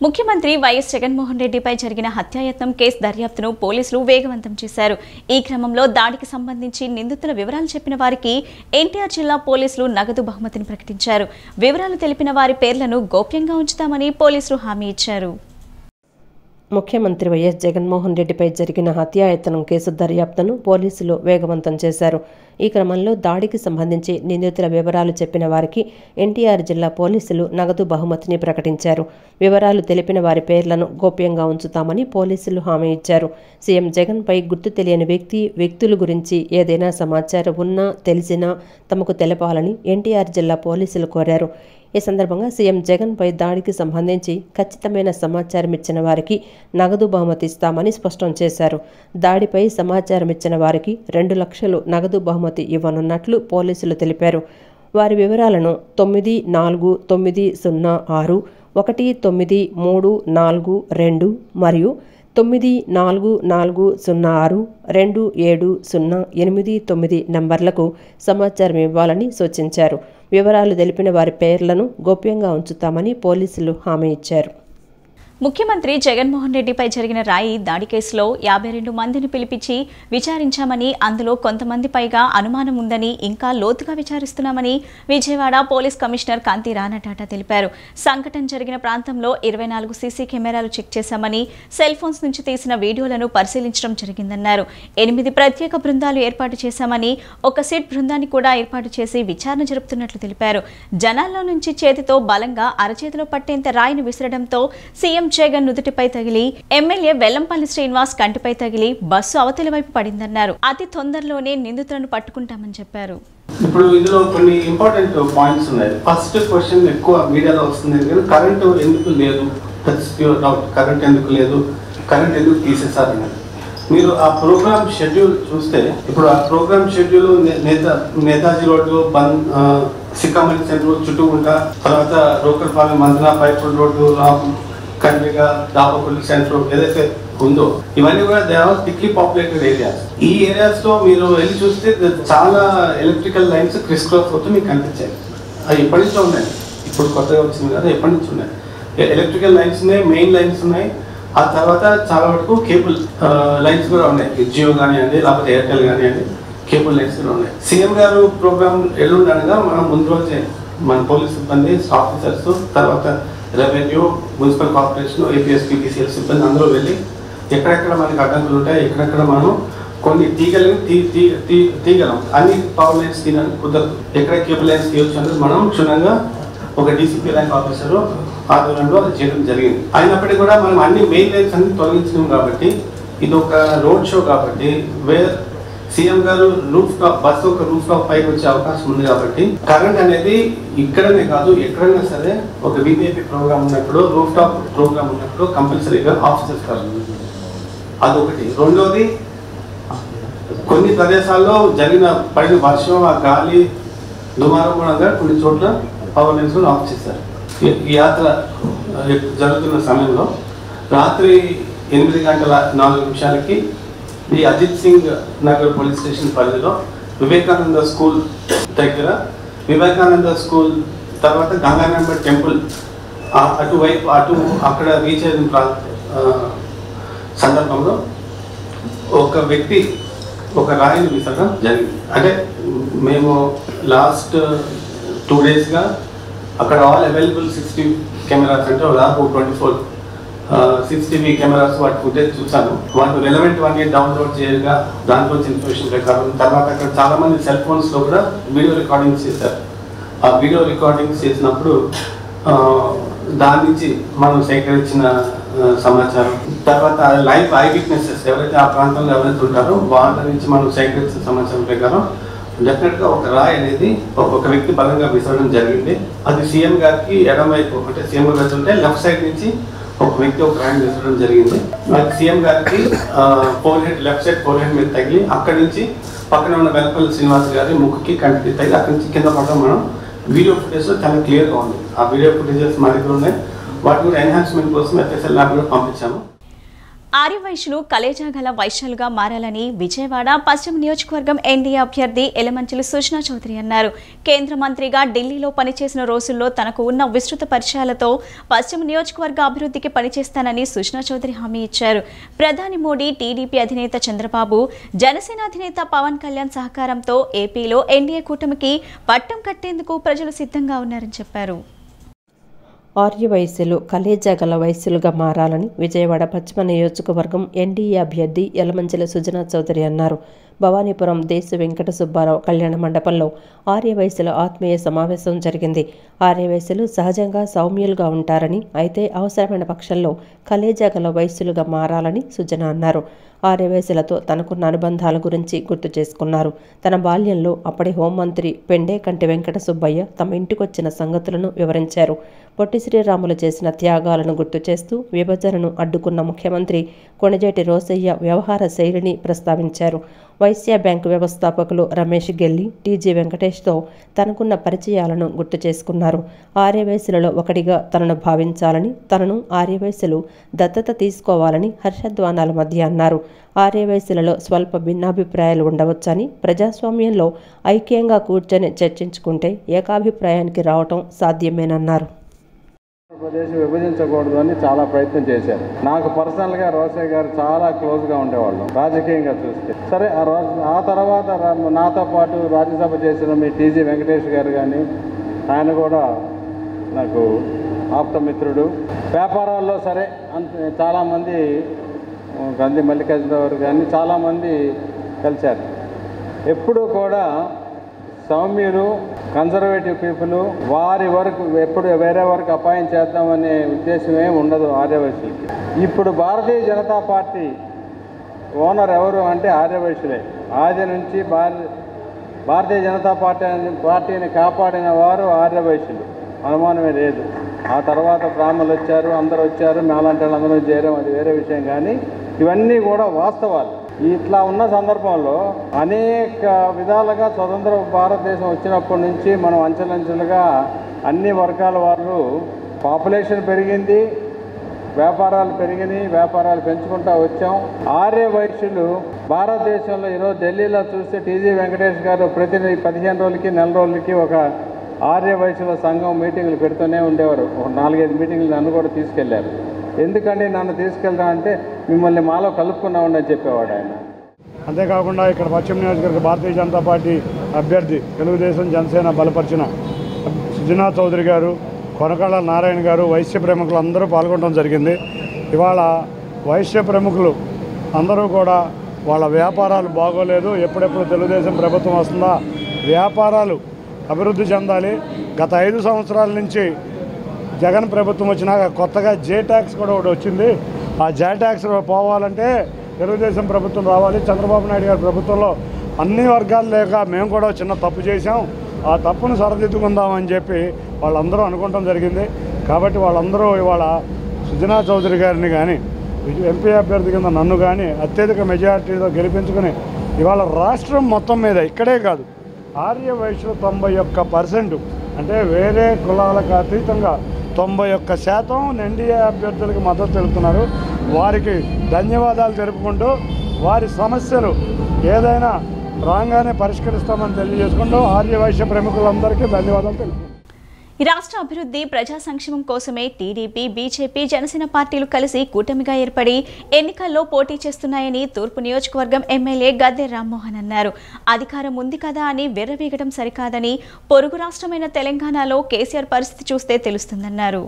ముఖ్యమంత్రి వైఎస్ జగన్మోహన్ రెడ్డిపై జరిగిన హత్యాయత్నం కేసు దర్యాప్తును పోలీసులు వేగవంతం చేశారు. ఈ క్రమంలో దాడికి సంబంధించి నిందితుల వివరాలు చెప్పిన వారికి ఎన్టీఆర్ జిల్లా పోలీసులు నగదు బహుమతిని ప్రకటించారు. వివరాలు తెలిపిన వారి పేర్లను గోప్యంగా ఉంచుతామని పోలీసులు హామీ ఇచ్చారు. ముఖ్యమంత్రి వైఎస్ జగన్మోహన్ రెడ్డిపై జరిగిన హత్యాయత్నం కేసు దర్యాప్తును పోలీసులు వేగవంతం చేశారు. ఈ క్రమంలో దాడికి సంబంధించి నిందితుల వివరాలు చెప్పిన వారికి ఎన్టీఆర్ జిల్లా పోలీసులు నగదు బహుమతిని ప్రకటించారు. వివరాలు తెలిపిన వారి పేర్లను గోప్యంగా ఉంచుతామని పోలీసులు హామీ ఇచ్చారు. సీఎం జగన్పై గుర్తు తెలియని వ్యక్తుల గురించి ఏదైనా సమాచారం ఉన్నా తెలిసినా తమకు తెలపాలని ఎన్టీఆర్ జిల్లా పోలీసులు కోరారు. ఈ సందర్భంగా సీఎం జగన్పై దాడికి సంబంధించి ఖచ్చితమైన సమాచారం ఇచ్చిన వారికి నగదు బహుమతి ఇస్తామని స్పష్టం చేశారు. దాడిపై సమాచారం ఇచ్చిన వారికి 2 లక్షలు నగదు బహుమతి ఇవ్వనున్నట్లు పోలీసులు తెలిపారు. వారి వివరాలను 9446193342 మరియు 9440627089 నంబర్లకు సమాచారం ఇవ్వాలని సూచించారు. వివరాలు తెలిపిన వారి పేర్లను గోప్యంగా ఉంచుతామని పోలీసులు హామీ ఇచ్చారు. ముఖ్యమంత్రి జగన్మోహన్ రెడ్డిపై జరిగిన రాయి దాడి కేసులో 52 మందిని పిలిపించి విచారించామని, అందులో కొంతమంది పైగా అనుమానం ఉందని, ఇంకా లోతుగా విచారిస్తున్నామని విజయవాడ పోలీస్ కమిషనర్ కాంతి రాణా తెలిపారు. సంఘటన జరిగిన ప్రాంతంలో 24 సీసీ కెమెరాలు చెక్ చేశామని, సెల్ ఫోన్స్ నుంచి తీసిన వీడియోలను పరిశీలించడం జరిగిందన్నారు. 8 ప్రత్యేక బృందాలు ఏర్పాటు చేశామని, ఒక సిట్ బృందాన్ని కూడా ఏర్పాటు చేసి విచారణ జరుపుతున్నట్లు తెలిపారు. జనాల్లో నుంచి చేతితో బలంగా అరచేతిలో పట్టేంత రాయిని విసరడంతో సీఎం జగన్ నుదుటిపై తగిలి, ఎమ్మెల్యే వెల్లంపల్లి శ్రీనివాస్ కంటిపై తగిలి బస్సు అవతలి వైపు పడిందన్నారు. అతి తొందరలోనే నిందితులను పట్టుకుంటామని చెప్పారు. ఇప్పుడు ఇందులో కొన్ని ఇంపార్టెంట్ పాయింట్స్ ఉన్నాయి. ఫస్ట్ క్వశ్చన్ ఎక్కువ మీడియాలో వస్తుంది, కరెంటు ఎందుకు లేదు, ప్యూర్ డౌట్. కరెంట్ ఎందుకు లేదు, కరెంట్ ఎందుకు తీసేసారని మీరు ఆ ప్రోగ్రామ్ షెడ్యూల్ చూస్తే, ఇప్పుడు ఆ programme schedule Netaji road, Sikkamani centre చుట్టుకుంటా, తర్వాత రోకల్పాలెం, మందన, పైపుల్ రోడ్డు, కండ్రిగా, దాపపల్లి సెంటర్ ఏదైతే ఉందో ఇవన్నీ కూడా they are thickly populated areas. ఈ ఏరియాస్ లో మీరు వెళ్ళి చూస్తే చాలా ఎలక్ట్రికల్ లైన్స్ క్రిస్ క్రాస్ అవుతూ మీకు కనిపించాయి. అవి ఎప్పటి నుంచో ఉన్నాయి, ఇప్పుడు కొత్తగా వచ్చింది కదా, ఎప్పటి నుంచి ఉన్నాయి. ఎలక్ట్రికల్ లైన్స్ ఉన్నాయి, మెయిన్ లైన్స్ ఉన్నాయి. ఆ తర్వాత చాలా వరకు కేబుల్ లైన్స్ కూడా ఉన్నాయి. జియో కానివ్వండి, లేకపోతే ఎయిర్టెల్ కానివ్వండి, కేబుల్ లైన్స్ కూడా ఉన్నాయి. సీఎం గారు ప్రోగ్రామ్ ఎల్లుండగా మనం ముందు రోజే మన పోలీస్ సిబ్బంది, ఆఫీసర్స్, తర్వాత revenue, municipal corporation, APS, PTCL సిబ్బంది అందరూ వెళ్ళి ఎక్కడెక్కడ మనకి అడ్డంకులు ఉంటాయి, ఎక్కడెక్కడ మనం కొన్ని తీగలం అన్ని పవర్ లైన్స్ తీయడానికి కుదరదు, ఎక్కడ కేబుల్ లైన్స్ తీయవచ్చు అనేది మనం క్షుణ్ణంగా ఒక డీసీపీ ర్యాంక్ ఆఫీసర్ ఆధ్వర్యంలో అది చేయడం జరిగింది. అయినప్పటికీ కూడా మనం అన్ని మెయిన్ లైన్స్ అన్ని తొలగించినాం కాబట్టి ఇది ఒక రోడ్ షో కాబట్టి సీఎం గారు బస్సు ఒక రూఫ్ టాప్ పైకి వచ్చే అవకాశం ఉంది కాబట్టి కరెంట్ అనేది ఇక్కడనే కాదు ఎక్కడైనా సరే ఒక విఐపి ప్రోగ్రామ్ ఉన్నప్పుడు, రూఫ్ టాప్ ప్రోగ్రామ్ ఉన్నప్పుడు కంపల్సరీగా ఆఫ్ చేస్తారు. అదొకటి. రెండోది, కొన్ని ప్రదేశాల్లో పడిన వర్షం, ఆ గాలి దుమారం మూలంగా కొన్ని చోట్ల పవర్ లైన్స్ కూడా ఆఫ్ చేశారు. ఈ యాత్ర జరుగుతున్న సమయంలో రాత్రి 8:04 ఈ అజిత్ సింగ్ నగర్ పోలీస్ స్టేషన్ పరిధిలో వివేకానంద స్కూల్ దగ్గర, వివేకానంద స్కూల్ తర్వాత గంగానంబ టెంపుల్ అటువైపు అక్కడ రీచ్ అయిన సందర్భంలో ఒక వ్యక్తి ఒక రాయిని విసరడం జరిగింది. అంటే మేము లాస్ట్ 2 daysగా అక్కడ ఆల్ అవైలబుల్ 60 కెమెరాస్, అంటే దాదాపు 24 CCTV కెమెరాస్ వాటి ఫుటేజ్ చూసాను. వాటి రెలవెంట్ వన్ డౌన్లోడ్ చేయగా దాంట్లో ఇన్ఫర్మేషన్ ప్రకారం తర్వాత అక్కడ చాలా మంది సెల్ ఫోన్స్లో కూడా వీడియో రికార్డింగ్స్ చేశారు. ఆ వీడియో రికార్డింగ్స్ చేసినప్పుడు దాని నుంచి మనం సేకరించిన సమాచారం, తర్వాత లైవ్ ఐ విట్నెసెస్ ఎవరైతే ఆ ప్రాంతంలో ఎవరైతే ఉంటారో వాళ్ళ నుంచి మనం సేకరించిన సమాచారం ప్రకారం డెఫినెట్గా ఒక రాయి అనేది ఒక వ్యక్తి బలంగా విసరడం జరిగింది. అది సీఎం గారికి ఎడమవైపు, అంటే సీఎం గారు వెళ్తుంటే లెఫ్ట్ సైడ్ నుంచి ఒక వ్యక్తి ఒక రాయిని విసరడం జరిగింది. సీఎం గారికి లెఫ్ట్ సైడ్ ఫోర్ హెడ్ మీద తగిలి అక్కడి నుంచి పక్కన ఉన్న వెల్లంపల్లి శ్రీనివాస్ గారి ముక్కుకి, కంటికి తగిలి అక్కడి నుంచి కింద పడడం మనం వీడియో ఫుటేజ్లో చాలా క్లియర్గా ఉంది. ఆ వీడియో ఫుటేజెస్ మా దగ్గర ఉన్నాయి. వాటి కూడా ఎన్హాన్స్మెంట్ కోసం FSL ల్యాబ్ కూడా పంపించాము. ఆర్యవైశ్యులు కలేజా గల వైశ్యులుగా మారాలని విజయవాడ పశ్చిమ నియోజకవర్గం ఎన్డీఏ అభ్యర్థి ఎలమంచిలి సుజనా చౌదరి అన్నారు. కేంద్ర మంత్రిగా ఢిల్లీలో పనిచేసిన రోజుల్లో తనకు ఉన్న విస్తృత పరిచయాలతో పశ్చిమ నియోజకవర్గ అభివృద్ధికి పనిచేస్తానని సుజనా చౌదరి హామీ ఇచ్చారు. ప్రధాని మోడీ, టీడీపీ అధినేత చంద్రబాబు, జనసేన అధినేత పవన్ కళ్యాణ్ సహకారంతో ఏపీలో ఎన్డీఏ కూటమికి పట్టం కట్టేందుకు ప్రజలు సిద్ధంగా ఉన్నారని చెప్పారు. ఆర్యవైశ్యులు కలేజా గల వైశ్యులుగా మారాలని విజయవాడ పశ్చిమ నియోజకవర్గం ఎన్డీఏ అభ్యర్థి ఎలమంచిలి సుజనా చౌదరి అన్నారు. భవానీపురం దేశ వెంకట సుబ్బారావు కళ్యాణ మండపంలో ఆర్యవైశ్యుల ఆత్మీయ సమావేశం జరిగింది. ఆర్యవైశ్యులు సహజంగా సౌమ్యులుగా ఉంటారని, అయితే అవసరమైన పక్షంలో కలేజా గల వైశ్యులుగా మారాలని సుజనా అన్నారు. ఆర్యవైశ్యులతో తనకున్న అనుబంధాల గురించి గుర్తు చేసుకున్నారు. తన బాల్యంలో అప్పటి హోంమంత్రి పెండేకంటి వెంకట సుబ్బయ్య తమ ఇంటికొచ్చిన సంగతులను వివరించారు. పొట్టి శ్రీరాములు చేసిన త్యాగాలను గుర్తు చేస్తూ విభజనను అడ్డుకున్న ముఖ్యమంత్రి కొణిజేటి రోసయ్య వ్యవహార శైలిని ప్రస్తావించారు. వైశ్య బ్యాంకు వ్యవస్థాపకులు రమేష్ గెల్లి, టీజీ వెంకటేష్తో తనకున్న పరిచయాలను గుర్తు చేసుకున్నారు. ఆర్యవైశ్యులలో ఒకటిగా తనను భావించాలని, తనను ఆర్యవైశ్యులు దత్తత తీసుకోవాలని హర్షధ్వానాల మధ్య అన్నారు. ఆర్యవైశ్యులలో స్వల్ప భిన్నాభిప్రాయాలు ఉండవచ్చని, ప్రజాస్వామ్యంలో ఐక్యంగా కూర్చొని చర్చించుకుంటే ఏకాభిప్రాయానికి రావటం సాధ్యమేనన్నారు. ఆంధ్రప్రదేశ్ విభజించకూడదు అని చాలా ప్రయత్నం చేశారు. నాకు పర్సనల్గా రోసయ్య గారు చాలా క్లోజ్గా ఉండేవాళ్ళు రాజకీయంగా చూస్తే. సరే, ఆ తర్వాత నాతో పాటు రాజ్యసభ చేసిన మీ టీజీ వెంకటేష్ గారు కానీ, ఆయన కూడా నాకు ఆప్తమిత్రుడు. వ్యాపారాల్లో సరే చాలామంది, గంధి మల్లికార్జున గారు కానీ చాలామంది కలిశారు. ఎప్పుడూ కూడా సౌమ్యులు, కన్జర్వేటివ్ పీపుల్, వారి వరకు ఎప్పుడు వేరే వరకు అపాయం చేద్దామనే ఉద్దేశమే ఉండదు ఆర్యవైశ్యులకి. ఇప్పుడు భారతీయ జనతా పార్టీ ఓనర్ ఎవరు అంటే ఆర్యవైశ్యులే. ఆది నుంచి భారతీయ జనతా పార్టీని కాపాడిన వారు ఆర్యవైశ్యులు, అనుమానమే లేదు. ఆ తర్వాత బ్రాహ్మణులు వచ్చారు, అందరూ వచ్చారు, మేలాంటి వాళ్ళు అందరూ చేరాం, అది వేరే విషయం. కానీ ఇవన్నీ కూడా వాస్తవాలు. ఇట్లా ఉన్న సందర్భంలో అనేక విధాలుగా స్వతంత్ర భారతదేశం వచ్చినప్పటి నుంచి మనం అంచెలంచెలుగా అన్ని వర్గాల వాళ్ళు, పాపులేషన్ పెరిగింది, వ్యాపారాలు పెరిగినాయి, వ్యాపారాలు పెంచుకుంటూ వచ్చాం. ఆర్యవైశ్యులు భారతదేశంలో ఈరోజు ఢిల్లీలో చూస్తే టీజీ వెంకటేష్ గారు ప్రతి 15 రోజులకి, నెల రోజులకి ఒక ఆర్యవైశ్యుల సంఘం మీటింగులు పెడుతూనే ఉండేవారు. 4-5 మీటింగులు నన్ను కూడా తీసుకెళ్లారు. ఎందుకంటే నన్ను తీసుకెళ్తా అంటే మిమ్మల్ని మాలో కలుపుకున్నామని చెప్పేవాడు ఆయన. అంతేకాకుండా ఇక్కడ పశ్చిమ నియోజకవర్గ భారతీయ జనతా పార్టీ అభ్యర్థి, తెలుగుదేశం జనసేన బలపరిచిన సుజనా చౌదరి గారు, కొనకళ్ళ నారాయణ గారు, వైశ్య ప్రముఖులు అందరూ పాల్గొనడం జరిగింది. ఇవాళ వైశ్య ప్రముఖులు అందరూ కూడా వాళ్ళ వ్యాపారాలు బాగోలేదు, ఎప్పుడెప్పుడు తెలుగుదేశం ప్రభుత్వం వస్తుందా, వ్యాపారాలు అభివృద్ధి చెందాలి. గత 5 సంవత్సరాల నుంచి జగన్ ప్రభుత్వం వచ్చినాక కొత్తగా జే ట్యాక్స్ కూడా ఒకటి వచ్చింది. ఆ జే ట్యాక్స్ పోవాలంటే తెలుగుదేశం ప్రభుత్వం రావాలి. చంద్రబాబు నాయుడు గారి ప్రభుత్వంలో అన్ని వర్గాలు లేక మేము కూడా చిన్న తప్పు చేసాం, ఆ తప్పును సరిదిద్దుకుందామని చెప్పి వాళ్ళందరూ అనుకోవడం జరిగింది. కాబట్టి వాళ్ళందరూ ఇవాళ సుజనా చౌదరి గారిని కానీ, ఎంపీ అభ్యర్థి కింద నన్ను కానీ అత్యధిక మెజారిటీతో గెలిపించుకుని ఇవాళ రాష్ట్రం మొత్తం మీద ఇక్కడే కాదు, ఆర్యవైశ్యులు 91%, అంటే వేరే కులాలకు అతీతంగా 91% ఎన్డీఏ అభ్యర్థులకు మద్దతు తెలుపుతున్నారు. వారికి ధన్యవాదాలు తెలుపుకుంటూ, వారి సమస్యలు ఏదైనా రాగానే పరిష్కరిస్తామని తెలియజేసుకుంటూ ఆర్యవైశ్య ప్రముఖులందరికీ ధన్యవాదాలు తెలుపుకుంటున్నాను. ఈ రాష్ట్ర అభివృద్ధి, ప్రజా సంక్షేమం కోసమే టీడీపీ, బీజేపీ, జనసేన పార్టీలు కలిసి కూటమిగా ఏర్పడి ఎన్నికల్లో పోటీ చేస్తున్నాయని తూర్పు నియోజకవర్గం ఎమ్మెల్యే గద్దె రామ్మోహన్ అన్నారు. అధికారం ఉంది కదా అని విర్రవీగడం సరికాదని, పొరుగు రాష్ట్రమైన తెలంగాణలో కేసీఆర్ పరిస్థితి చూస్తే తెలుస్తుందన్నారు.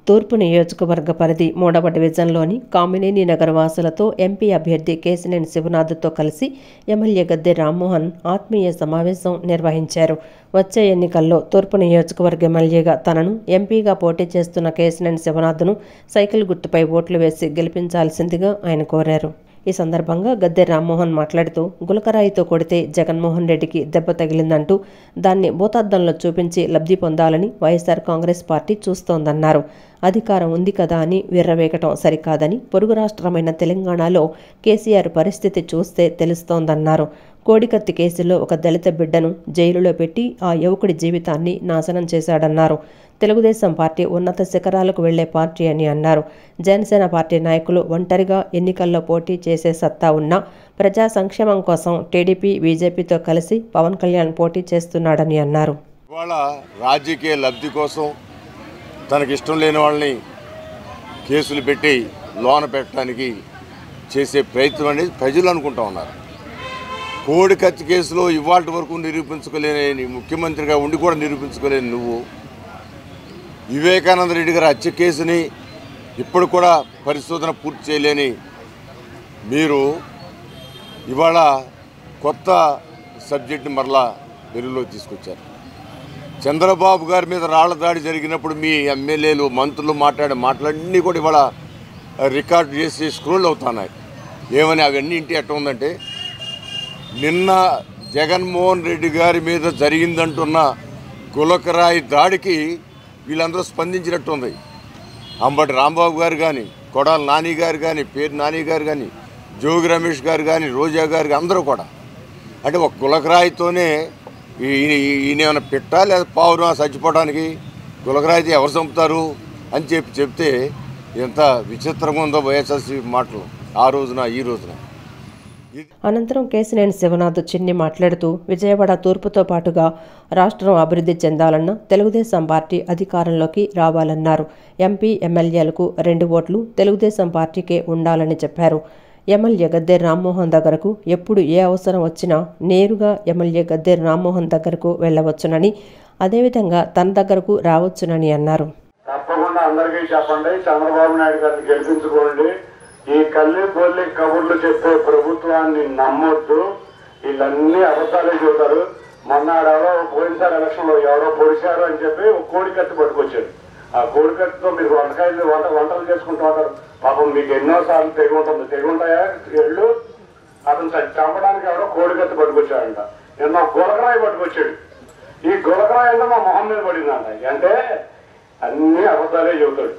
తూర్పు నియోజకవర్గ పరిధి 3వ డివిజన్లోని కామినేని నగర వాసులతో ఎంపీ అభ్యర్థి కేశినేని శివనాథ్తో కలిసి ఎమ్మెల్యే గద్దె రామ్మోహన్ ఆత్మీయ సమావేశం నిర్వహించారు. వచ్చే ఎన్నికల్లో తూర్పు నియోజకవర్గ ఎమ్మెల్యేగా తనను, ఎంపీగా పోటీ చేస్తున్న కేశినేని శివనాథ్ను సైకిల్ గుర్తుపై ఓట్లు వేసి గెలిపించాల్సిందిగా ఆయన కోరారు. ఈ సందర్భంగా గద్దె రామ్మోహన్ మాట్లాడుతూ, గులకరాయితో కొడితే జగన్మోహన్ రెడ్డికి దెబ్బ తగిలిందంటూ దాన్ని భూతద్దంలో చూపించి లబ్ధి పొందాలని వైఎస్ఆర్ కాంగ్రెస్ పార్టీ చూస్తోందన్నారు. అధికారం ఉంది కదా అని విర్రవేగటం సరికాదని, పొరుగు రాష్ట్రమైన తెలంగాణలో కేసీఆర్ పరిస్థితి చూస్తే తెలుస్తోందన్నారు. కోడికత్తి కేసులో ఒక దళిత బిడ్డను జైలులో పెట్టి ఆ యువకుడి జీవితాన్ని నాశనం చేశాడన్నారు. తెలుగుదేశం పార్టీ ఉన్నత శిఖరాలకు వెళ్లే పార్టీ అని అన్నారు. జనసేన పార్టీ నాయకులు ఒంటరిగా ఎన్నికల్లో పోటీ చేసే సత్తా ఉన్నా ప్రజా సంక్షేమం కోసం టీడీపీ బీజేపీతో కలిసి పవన్ కళ్యాణ్ పోటీ చేస్తున్నాడని అన్నారు. ఇవాళ రాజకీయ లబ్ధి కోసం తనకిష్టం లేని వాళ్ళని కేసులు పెట్టి లోన పెట్టడానికి చేసే ప్రయత్నం అనేది ప్రజలు అనుకుంటా ఉన్నారు. కోడికత్తి కేసులో ఇవాళ వరకు నిరూపించుకోలేని, ముఖ్యమంత్రిగా ఉండి కూడా నిరూపించుకోలేని నువ్వు వివేకానంద రెడ్డి గారి హత్య కేసుని ఇప్పుడు కూడా పరిశోధన పూర్తి చేయలేని మీరు ఇవాళ కొత్త సబ్జెక్ట్ని మరలా వెలుగులోకి తీసుకొచ్చారు. చంద్రబాబు గారి మీద రాళ్ల దాడి జరిగినప్పుడు మీ ఎమ్మెల్యేలు మంత్రులు మాట్లాడన్నీ కూడా ఇవాళ రికార్డు చేసి స్క్రోల్ అవుతున్నాయి. ఏమని అవన్నీ ఇంటి ఎట్ట ఉందంటే, నిన్న జగన్మోహన్ రెడ్డి గారి మీద జరిగిందంటున్న గులకరాయి దాడికి వీళ్ళందరూ స్పందించినట్టుంది. అంబటి రాంబాబు గారు కానీ, కొడాల నాని గారు కానీ, పేరు నాని గారు కానీ, జోగి రమేష్ గారు కానీ, రోజా గారు అందరూ కూడా అంటే ఒక గులకరాయితోనే ఈయనేమైనా పెట్టా లేదా పావునా చచ్చిపోవడానికి గులకరాయితో ఎవరు చంపుతారు అని చెప్తే ఎంత విచిత్రంగా ఉందో వైఎస్ఆర్సీ మాటలు ఆ రోజున ఈ రోజున. అనంతరం కేశినేని శివనాథ్ చిన్ని మాట్లాడుతూ విజయవాడ తూర్పుతో పాటుగా రాష్ట్రం అభివృద్ధి చెందాలన్న తెలుగుదేశం పార్టీ అధికారంలోకి రావాలన్నారు. ఎంపీ ఎమ్మెల్యేలకు 2 ఓట్లు తెలుగుదేశం పార్టీకే ఉండాలని చెప్పారు. ఎమ్మెల్యే గద్దేర్ రామ్మోహన్ దగ్గరకు ఎప్పుడు ఏ అవసరం వచ్చినా నేరుగా ఎమ్మెల్యే గద్దేర్ రామ్మోహన్ దగ్గరకు వెళ్ళవచ్చునని, అదేవిధంగా తన దగ్గరకు రావచ్చునని అన్నారు. తప్పకుండా అందరికీ చెప్పండి, చంద్రబాబు నాయుడు గారిని గెలిపించుకోండి. ఈ కల్లి బొల్లి కబుర్లు చెప్పే ప్రభుత్వాన్ని నమ్మొద్దు. వీళ్ళన్నీ అబద్ధాలే చూస్తారు. మొన్న ఎవరో పోయినసారి ఎలక్షన్ లో ఎవరో పొడిచారు అని చెప్పి ఒక కోడికత్తి పట్టుకొచ్చాడు. ఆ కోడికత్తితో మీరు వంటలు చేసుకుంటూ ఉంటారు. పాపం మీకు ఎన్నోసార్లు తెగి ఉంటుంది. తెగి ఉంటాయా ఎళ్ళు? అతను చంపడానికి ఎవరో కోడికత్తి పట్టుకొచ్చాడంట. నిన్న గులకరాయి పట్టుకొచ్చాడు. ఈ గులకరాయి అంటే మా మొహం మీద పడిందంట. అంటే అన్ని అబద్ధాలే చెబుతాడు.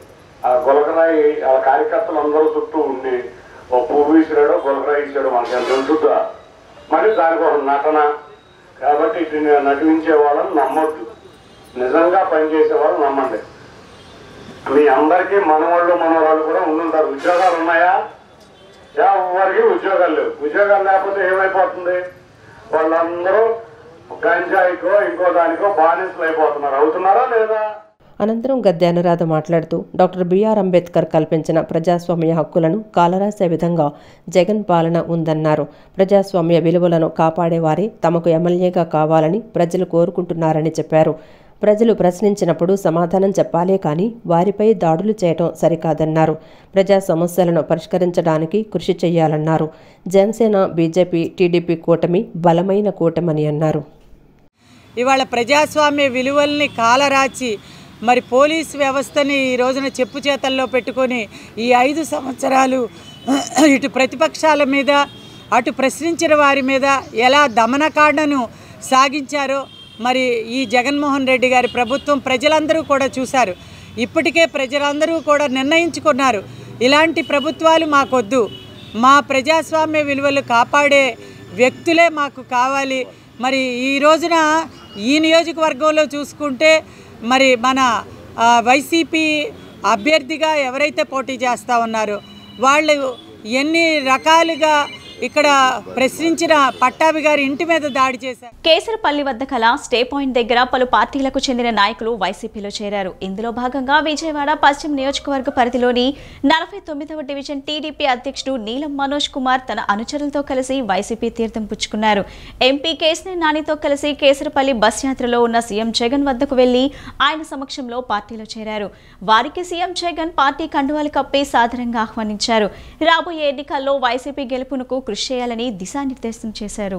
ఆ గులకరాయి ఆ కార్యకర్తలు అందరూ చుట్టూ ఉండి ఓ పువ్వు ఇచ్చాడో గులకరాయి ఇచ్చాడో మనకి ఎంత తెలుసుద్దా. మరి దానికి ఒక నటన కాబట్టి ఇటు నటించే వాళ్ళని నమ్మొద్దు. నిజంగా పనిచేసే వాళ్ళు నమ్మండి. మీ అందరికీ మనవాళ్ళు కూడా ఉండుంటారు. ఉద్యోగాలు ఉన్నాయా? ఎవరికి ఉద్యోగాలు లేవు. ఉద్యోగాలు లేకపోతే ఏమైపోతుంది? వాళ్ళందరూ గంజాయికో ఇంకో దానికో బానిసలు అయిపోతున్నారు. అవుతున్నారా లేదా? అనంతరం గద్దె అనురాధ మాట్లాడుతూ డాక్టర్ బిఆర్ అంబేద్కర్ కల్పించిన ప్రజాస్వామ్య హక్కులను కాలరాసే విధంగా జగన్ పాలన ఉందన్నారు. ప్రజాస్వామ్య విలువలను కాపాడేవారే తమకు ఎమ్మెల్యేగా కావాలని ప్రజలు కోరుకుంటున్నారని చెప్పారు. ప్రజలు ప్రశ్నించినప్పుడు సమాధానం చెప్పాలే కానీ వారిపై దాడులు చేయటం సరికాదన్నారు. ప్రజా సమస్యలను పరిష్కరించడానికి కృషి చేయాలన్నారు. జనసేన, బీజేపీ, టీడీపీ కూటమి బలమైన కూటమని అన్నారు. ఇవాళ ప్రజాస్వామ్య విలువల్ని కాలరాచి మరి పోలీసు వ్యవస్థని ఈ రోజున చెప్పు చేతల్లో పెట్టుకొని ఈ 5 సంవత్సరాలు ఇటు ప్రతిపక్షాల మీద అటు ప్రశ్నించిన వారి మీద ఎలా దమనకాండను సాగించారో మరి ఈ జగన్మోహన్ రెడ్డి గారి ప్రభుత్వం ప్రజలందరూ కూడా చూశారు. ఇప్పటికే ప్రజలందరూ కూడా నిర్ణయించుకున్నారు, ఇలాంటి ప్రభుత్వాలు మాకొద్దు, మా ప్రజాస్వామ్య విలువలు కాపాడే వ్యక్తులే మాకు కావాలి. మరి ఈ రోజున ఈ నియోజకవర్గంలో చూసుకుంటే మరి మన వైసీపీ అభ్యర్థిగా ఎవరైతే పోటీ చేస్తూ ఉన్నారో వాళ్ళు ఎన్ని రకాలుగా ఇక్కడ ప్రశ్నించిన పట్టాభి గారి ఇంటి మీద దాడి చేశారు. కేసరపల్లి వద్ద కల స్టే పాయింట్ దగ్గర పలు పార్టీలకు చెందిన నాయకులు వైసీపీలో చేరారు. ఇందులో భాగంగా విజయవాడ పశ్చిమ నియోజకవర్గ పరిధిలోని 49వ డివిజన్ టీడీపీ అధ్యక్షుడు నీలం మనోజ్ కుమార్ తన అనుచరులతో కలిసి వైసీపీ తీర్థం పుచ్చుకున్నారు. ఎంపీ కేశినేని నానితో కలిసి కేసరపల్లి బస్ యాత్రలో ఉన్న సీఎం జగన్ వద్దకు వెళ్లి ఆయన సమక్షంలో పార్టీలో చేరారు. వారికి సీఎం జగన్ పార్టీ కండువాలు కప్పి సాదరంగా ఆహ్వానించారు. రాబోయే ఎన్నికల్లో వైసీపీ గెలుపునకు కృషి చేయాలని దిశానిర్దేశం చేశారు.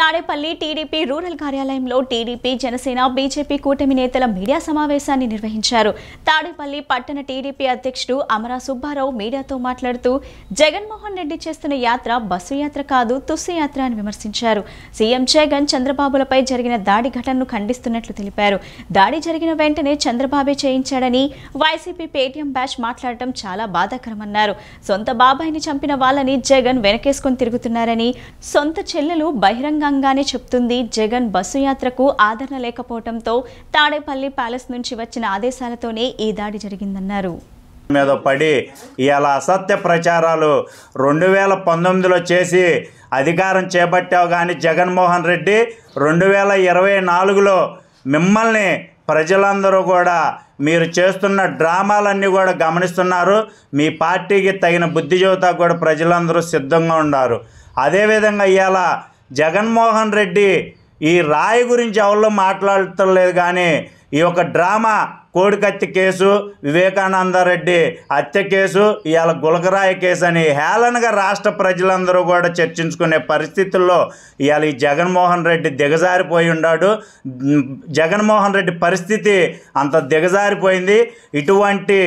తాడేపల్లి టీడీపీ రూరల్ కార్యాలయంలో టీడీపీ జనసేన బీజేపీ కూటమి నేతల మీడియా సమావేశాన్ని నిర్వహించారు. తాడేపల్లి పట్టణ టీడీపీ అధ్యక్షుడు అమరా సుబ్బారావు మీడియాతో మాట్లాడుతూ జగన్మోహన్ రెడ్డి చేస్తున్న యాత్ర బస్సు యాత్ర కాదు, తుస్సు యాత్ర అని విమర్శించారు. సీఎం జగన్ చంద్రబాబులపై జరిగిన దాడి ఘటనను ఖండిస్తున్నట్లు తెలిపారు. దాడి జరిగిన వెంటనే చంద్రబాబే చేయించాడని వైసీపీ పేటీఎం బ్యాచ్ మాట్లాడటం చాలా బాధాకరమన్నారు. సొంత బాబాయిని చంపిన వాళ్ళని జగన్ వెనకేసుకొని తిరుగుతున్నారని, సొంత చెల్లెలు బహిరంగంగానే చెప్తుంది జగన్ బస్సు యాత్రకు ఆదరణ లేకపోవడంతో తాడేపల్లి ప్యాలెస్ నుంచి వచ్చిన ఆదేశాలతోనే ఈ దాడి జరిగిందన్నారు. మీద పడి ఇవాళ అసత్య ప్రచారాలు 2019లో చేసి అధికారం చేపట్టావు కానీ జగన్మోహన్ రెడ్డి 2024లో మిమ్మల్ని ప్రజలందరూ కూడా మీరు చేస్తున్న డ్రామాలన్నీ కూడా గమనిస్తున్నారు. మీ పార్టీకి తగిన బుద్ధి చెబుతా కూడా ప్రజలందరూ సిద్ధంగా ఉన్నారు. అదేవిధంగా ఇవాళ జగన్మోహన్ రెడ్డి ఈ రాయి గురించి ఎవరో మాట్లాడలేదు కానీ ఈ యొక్క డ్రామా కోడికత్తి కేసు, వివేకానందరెడ్డి హత్య కేసు, ఇవాళ గులకరాయి కేసు అని హేళనగా రాష్ట్ర ప్రజలందరూ కూడా చర్చించుకునే పరిస్థితుల్లో ఇవాళ ఈ జగన్మోహన్ రెడ్డి దిగజారిపోయి ఉన్నాడు. జగన్మోహన్ రెడ్డి పరిస్థితి అంత దిగజారిపోయింది. ఇటువంటి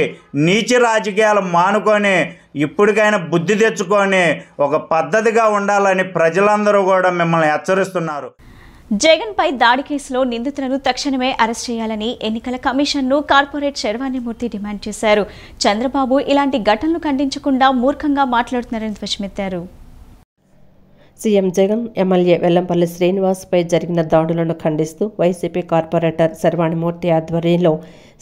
నీచ రాజకీయాలు మానుకొని ఇప్పటికైనా బుద్ధి తెచ్చుకొని ఒక పద్ధతిగా ఉండాలని ప్రజలందరూ కూడా మిమ్మల్ని హెచ్చరిస్తున్నారు. జగన్ పై దాడి కేసులో నిందితులను తక్షణమే అరెస్ట్ చేయాలని ఎన్నికల కమిషన్ను కార్పొరేట్ శర్వాణిమూర్తి డిమాండ్ చేశారు. చంద్రబాబు ఇలాంటి ఘటనలు ఖండించకుండా మూర్ఖంగా మాట్లాడుతున్నారని ధ్వజమెత్తారు. సీఎం జగన్ ఎమ్మెల్యే వెల్లంపల్లి శ్రీనివాస్పై జరిగిన దాడులను ఖండిస్తూ వైసీపీ కార్పొరేటర్ శర్వాణిమూర్తి ఆధ్వర్యంలో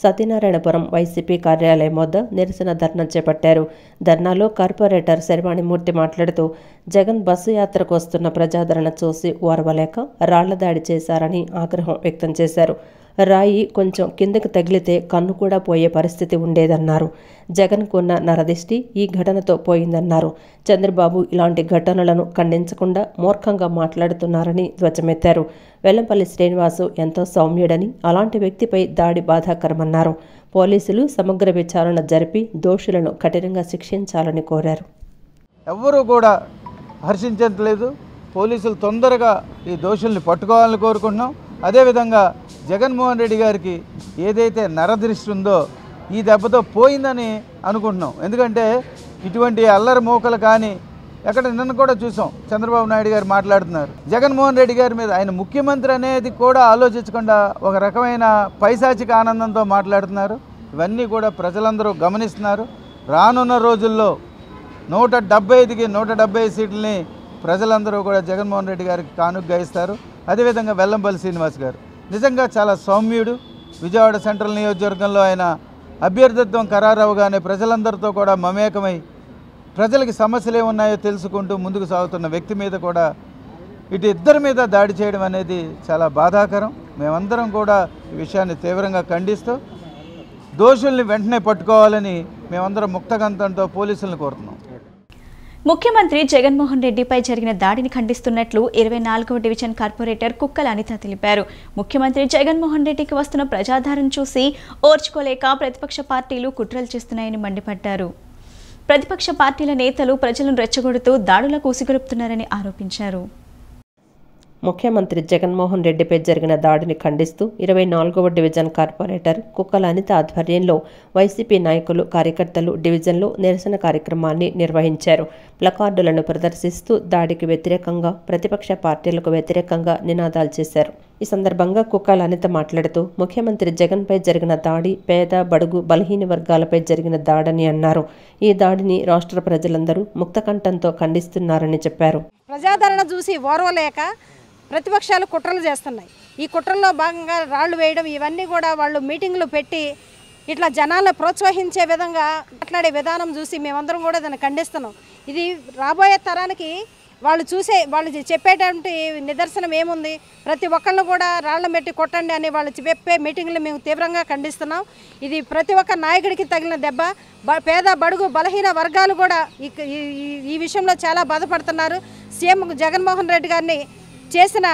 సత్యనారాయణపురం వైసీపీ కార్యాలయం వద్ద నిరసన ధర్నా చేపట్టారు. ధర్నాలో కార్పొరేటర్ శర్వాణిమూర్తి మాట్లాడుతూ జగన్ బస్సు యాత్రకు వస్తున్న ప్రజాదరణ చూసి ఓర్వలేక రాళ్ల దాడి చేశారని ఆగ్రహం వ్యక్తం చేశారు. రాయి కొంచెం కిందకి తగిలితే కన్ను కూడా పోయే పరిస్థితి ఉండేదన్నారు. జగన్కున్న నరదిష్టి ఈ ఘటనతో పోయిందన్నారు. చంద్రబాబు ఇలాంటి ఘటనలను ఖండించకుండా మూర్ఖంగా మాట్లాడుతున్నారని ధ్వజమెత్తారు. వెల్లంపల్లి శ్రీనివాసు ఎంతో సౌమ్యుడని, అలాంటి వ్యక్తిపై దాడి బాధాకరమన్నారు. పోలీసులు సమగ్ర విచారణ జరిపి దోషులను కఠినంగా శిక్షించాలని కోరారు. ఎవ్వరూ కూడా హర్షించట్లేదు. పోలీసులు తొందరగా ఈ దోషుల్ని పట్టుకోవాలని కోరుకుంటున్నాం. అదేవిధంగా జగన్మోహన్ రెడ్డి గారికి ఏదైతే నరదృష్టి ఉందో ఈ దెబ్బతో పోయిందని అనుకుంటున్నాం. ఎందుకంటే ఇటువంటి అల్లరి మోకలు కానీ ఎక్కడ నిన్న కూడా చూసాం, చంద్రబాబు నాయుడు గారు మాట్లాడుతున్నారు. జగన్మోహన్ రెడ్డి గారి మీద ఆయన ముఖ్యమంత్రి అనేది కూడా ఆలోచించకుండా ఒక రకమైన పైశాచిక ఆనందంతో మాట్లాడుతున్నారు. ఇవన్నీ కూడా ప్రజలందరూ గమనిస్తున్నారు. రానున్న రోజుల్లో 175కి 170 సీట్లని ప్రజలందరూ కూడా జగన్మోహన్ రెడ్డి గారికి కానుగ్గా ఇస్తారు. అదేవిధంగా వెల్లంపల్లి శ్రీనివాస్ గారు నిజంగా చాలా సౌమ్యుడు. విజయవాడ సెంట్రల్ నియోజకవర్గంలో ఆయన అభ్యర్థిత్వం ఖరారవగానే ప్రజలందరితో కూడా మమేకమై ప్రజలకి సమస్యలు ఏమున్నాయో తెలుసుకుంటూ ముందుకు సాగుతున్న వ్యక్తి మీద కూడా ఇటు ఇద్దరి మీద దాడి చేయడం అనేది చాలా బాధాకరం. మేమందరం కూడా ఈ విషయాన్ని తీవ్రంగా ఖండిస్తూ దోషుల్ని వెంటనే పట్టుకోవాలని మేమందరం ముక్తకంఠంతో పోలీసులను కోరుతున్నాం. ముఖ్యమంత్రి జగన్మోహన్ రెడ్డిపై జరిగిన దాడిని ఖండిస్తున్నట్లు 24వ డివిజన్ కార్పొరేటర్ కుక్కల అనిత తెలిపారు. ముఖ్యమంత్రి జగన్మోహన్ రెడ్డికి వస్తున్న ప్రజాదరణ చూసి ఓర్చుకోలేక ప్రతిపక్ష పార్టీలు కుట్రలు చేస్తున్నాయని మండిపడ్డారు. ప్రతిపక్ష పార్టీల నేతలు ప్రజలను రెచ్చగొడుతూ దాడులకు ఉసిగొలుపుతున్నారని ఆరోపించారు. ముఖ్యమంత్రి జగన్మోహన్ రెడ్డిపై జరిగిన దాడిని ఖండిస్తూ 24వ డివిజన్ కార్పొరేటర్ కుక్కల అనిత ఆధ్వర్యంలో వైసీపీ నాయకులు, కార్యకర్తలు డివిజన్లో నిరసన కార్యక్రమాన్ని నిర్వహించారు. ప్లకార్డులను ప్రదర్శిస్తూ దాడికి వ్యతిరేకంగా, ప్రతిపక్ష పార్టీలకు వ్యతిరేకంగా నినాదాలు చేశారు. ఈ సందర్భంగా కుక్కల అనిత మాట్లాడుతూ ముఖ్యమంత్రి జగన్పై జరిగిన దాడి పేద, బడుగు, బలహీన వర్గాలపై జరిగిన దాడని అన్నారు. ఈ దాడిని రాష్ట్ర ప్రజలందరూ ముక్తకంఠంతో ఖండిస్తున్నారని చెప్పారు. ప్రజాదరణ చూసి ఓర్వలేక ప్రతిపక్షాలు కుట్రలు చేస్తున్నాయి. ఈ కుట్రల్లో భాగంగా రాళ్లు వేయడం, ఇవన్నీ కూడా వాళ్ళు మీటింగ్లు పెట్టి ఇట్లా జనాలను ప్రోత్సహించే విధంగా మాట్లాడే విధానం చూసి మేమందరం కూడా దాన్ని ఖండిస్తున్నాం. ఇది రాబోయే తరానికి వాళ్ళు చెప్పేటువంటి నిదర్శనం ఏముంది? ప్రతి ఒక్కళ్ళు కూడా రాళ్ల మెట్టి కొట్టండి అని వాళ్ళు చెప్పే మీటింగ్లు మేము తీవ్రంగా ఖండిస్తున్నాం. ఇది ప్రతి ఒక్క నాయకుడికి తగిలిన దెబ్బ. పేద, బడుగు, బలహీన వర్గాలు కూడా ఈ విషయంలో చాలా బాధపడుతున్నారు. సీఎం జగన్మోహన్ రెడ్డి గారిని చేసిన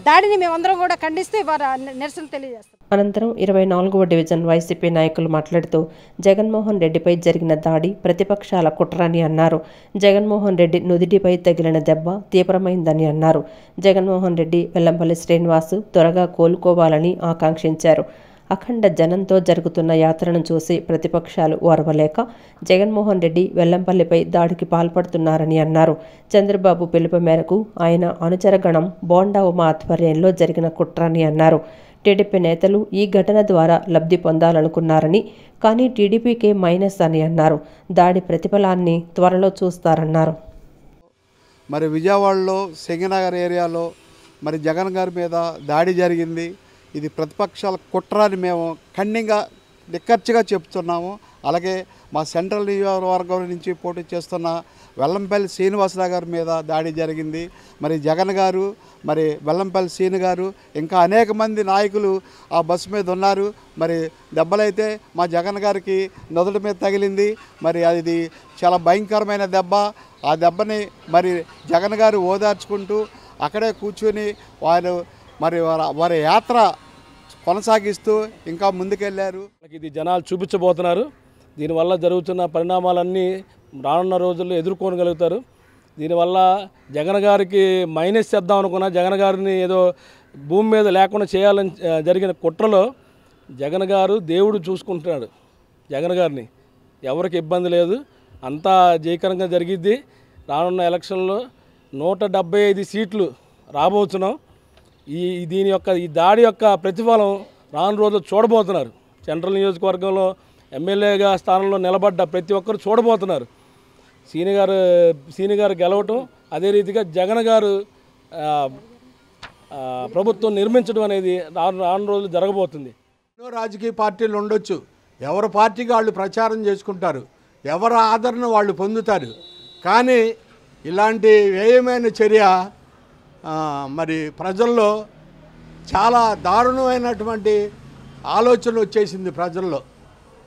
దాడిని మేమందరం కూడా ఖండిస్తూ ఇవాళ నిరసన తెలియజేస్తాం. అనంతరం 24వ డివిజన్ వైసీపీ నాయకులు మాట్లాడుతూ జగన్మోహన్ రెడ్డిపై జరిగిన దాడి ప్రతిపక్షాల కుట్ర అని అన్నారు. జగన్మోహన్ రెడ్డి నుదిటిపై తగిలిన దెబ్బ తీవ్రమైందని అన్నారు. జగన్మోహన్ రెడ్డి వెల్లంపల్లి శ్రీనివాస్ త్వరగా కోలుకోవాలని ఆకాంక్షించారు. అఖండ జనంతో జరుగుతున్న యాత్రను చూసి ప్రతిపక్షాలు ఓర్వలేక జగన్మోహన్ రెడ్డి వెల్లంపల్లిపై దాడికి పాల్పడుతున్నారని అన్నారు. చంద్రబాబు పిలుపు మేరకు ఆయన అనుచరగణం బోండా ఉమ ఆధ్వర్యంలో జరిగిన కుట్ర అని అన్నారు. టీడీపీ నేతలు ఈ ఘటన ద్వారా లబ్ధి పొందాలనుకున్నారని, కానీ టీడీపీకే మైనస్ అని అన్నారు. దాడి ప్రతిఫలాన్ని త్వరలో చూస్తారన్నారు. మరి విజయవాడలో సింగనగర్ ఏరియాలో మరి జగన్ గారి మీద దాడి జరిగింది. ఇది ప్రతిపక్షాల కుట్ర అని మేము ఖండితంగా నిక్కచ్చిగా చెప్తున్నాము. అలాగే మా సెంట్రల్ నియోజకవర్గం నుంచి పోటీ చేస్తున్న వెల్లంపల్లి శ్రీనివాసరావు గారి మీద దాడి జరిగింది. మరి జగన్ గారు, మరి వెల్లంపల్లి శ్రీను గారు, ఇంకా అనేక మంది నాయకులు ఆ బస్సు మీద ఉన్నారు. మరి దెబ్బలైతే మా జగన్ గారికి నొదటి మీద తగిలింది. మరి అది చాలా భయంకరమైన దెబ్బ. ఆ దెబ్బని మరి జగన్ గారు ఓదార్చుకుంటూ అక్కడే కూర్చుని వారి యాత్ర కొనసాగిస్తూ ఇంకా ముందుకెళ్ళారు. ఇది జనాలు చూపించబోతున్నారు. దీనివల్ల జరుగుతున్న పరిణామాలన్నీ రానున్న రోజుల్లో ఎదుర్కోగలుగుతారు. దీనివల్ల జగన్ గారికి మైనస్ చేద్దాం అనుకున్న జగన్ గారిని ఏదో భూమి మీద లేకుండా చేయాలని జరిగిన కుట్రలో జగన్ గారు దేవుడు చూసుకుంటున్నాడు. జగన్ గారిని ఎవరికి ఇబ్బంది లేదు, అంతా జయకరంగా జరిగిద్ది. రానున్న ఎలక్షన్లో 175 సీట్లు రాబోతున్నాం. దీని యొక్క ఈ దాడి యొక్క ప్రతిఫలం రాను రోజులు చూడబోతున్నారు. సెంట్రల్ నియోజకవర్గంలో ఎమ్మెల్యేగా స్థానంలో నిలబడ్డ ప్రతి ఒక్కరు చూడబోతున్నారు. సీని గారు గెలవటం, అదే రీతిగా జగన్ గారు ప్రభుత్వం నిర్మించడం అనేది రాను రోజులు జరగబోతుంది. ఎన్నో రాజకీయ పార్టీలు ఉండొచ్చు, ఎవరి పార్టీకి వాళ్ళు ప్రచారం చేసుకుంటారు, ఎవరి ఆదరణ వాళ్ళు పొందుతారు. కానీ ఇలాంటి వ్యయమైన చర్య మరి ప్రజల్లో చాలా దారుణమైనటువంటి ఆలోచన వచ్చేసింది ప్రజల్లో.